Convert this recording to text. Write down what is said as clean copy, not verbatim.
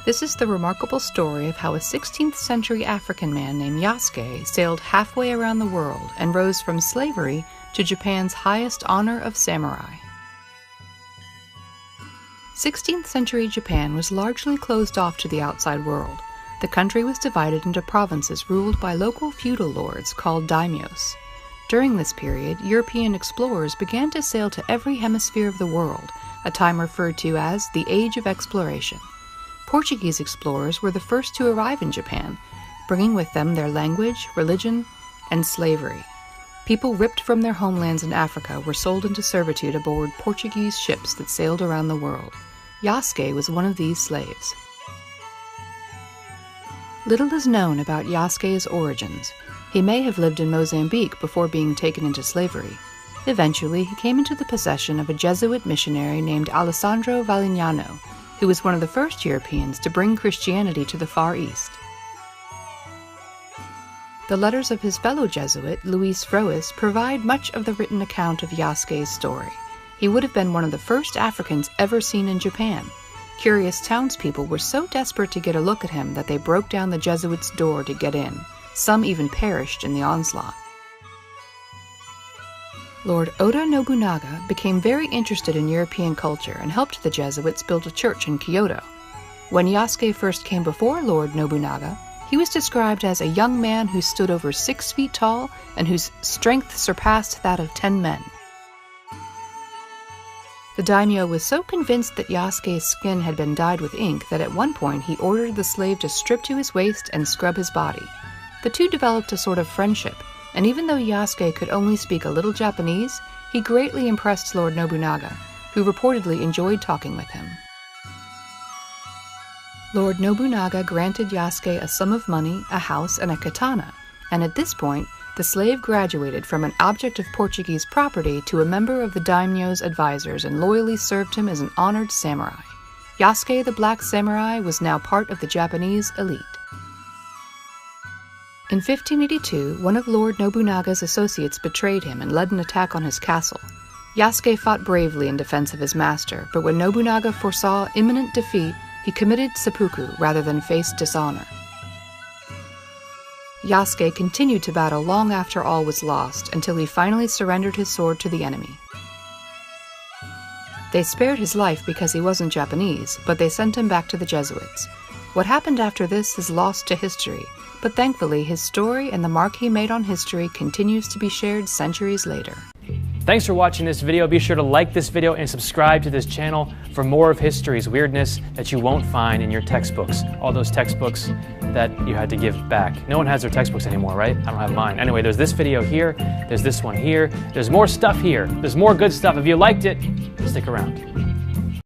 This is the remarkable story of how a 16th century African man named Yasuke sailed halfway around the world and rose from slavery to Japan's highest honor of samurai. 16th century Japan was largely closed off to the outside world. The country was divided into provinces ruled by local feudal lords called daimyos. During this period, European explorers began to sail to every hemisphere of the world, a time referred to as the Age of Exploration. Portuguese explorers were the first to arrive in Japan, bringing with them their language, religion, and slavery. People ripped from their homelands in Africa were sold into servitude aboard Portuguese ships that sailed around the world. Yasuke was one of these slaves. Little is known about Yasuke's origins. He may have lived in Mozambique before being taken into slavery. Eventually, he came into the possession of a Jesuit missionary named Alessandro Valignano, who was one of the first Europeans to bring Christianity to the Far East. The letters of his fellow Jesuit, Luis Frois, provide much of the written account of Yasuke's story. He would have been one of the first Africans ever seen in Japan. Curious townspeople were so desperate to get a look at him that they broke down the Jesuits' door to get in. Some even perished in the onslaught. Lord Oda Nobunaga became very interested in European culture and helped the Jesuits build a church in Kyoto. When Yasuke first came before Lord Nobunaga, he was described as a young man who stood over 6 feet tall and whose strength surpassed that of 10 men. The daimyo was so convinced that Yasuke's skin had been dyed with ink that at one point he ordered the slave to strip to his waist and scrub his body. The two developed a sort of friendship, and even though Yasuke could only speak a little Japanese, he greatly impressed Lord Nobunaga, who reportedly enjoyed talking with him. Lord Nobunaga granted Yasuke a sum of money, a house, and a katana, and at this point, the slave graduated from an object of Portuguese property to a member of the daimyo's advisors and loyally served him as an honored samurai. Yasuke the Black Samurai was now part of the Japanese elite. In 1582, one of Lord Nobunaga's associates betrayed him and led an attack on his castle. Yasuke fought bravely in defense of his master, but when Nobunaga foresaw imminent defeat, he committed seppuku rather than face dishonor. Yasuke continued to battle long after all was lost, until he finally surrendered his sword to the enemy. They spared his life because he wasn't Japanese, but they sent him back to the Jesuits. What happened after this is lost to history, but thankfully his story and the mark he made on history continues to be shared centuries later. Thanks for watching this video. Be sure to like this video and subscribe to this channel for more of history's weirdness that you won't find in your textbooks. All those textbooks that you had to give back. No one has their textbooks anymore, right? I don't have mine. Anyway, there's this video here, there's this one here, there's more stuff here, there's more good stuff. If you liked it, stick around.